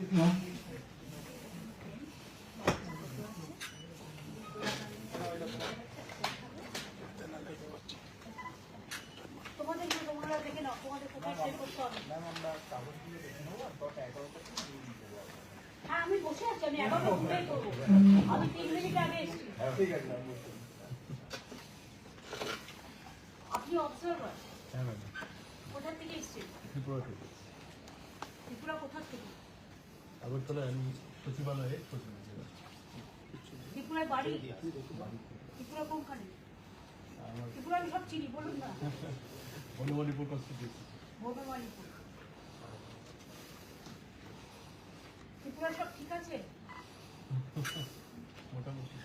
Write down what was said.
আমি বসে আছি, আমি 11টা ঘুরেই করবো, আমি 3 মিনিট আগে এসেছি। ঠিক আছে, আপনি অবজারভার? হ্যাঁ ম্যাডাম। কোথা থেকে এসেছেন? ত্রিপুরা থেকে। ত্রিপুরা কোথা থেকে? আগরতলা সচিবালয়ে। ত্রিপুরায় বাড়ি? ত্রিপুরা কোনখানে? ত্রিপুরা আমি সব চিনি, বলুন না। বনমালীপুর কনস্টিটিউয়েন্সি। বনমালীপুর। ত্রিপুরা সব ঠিক আছে? মোটামুটি।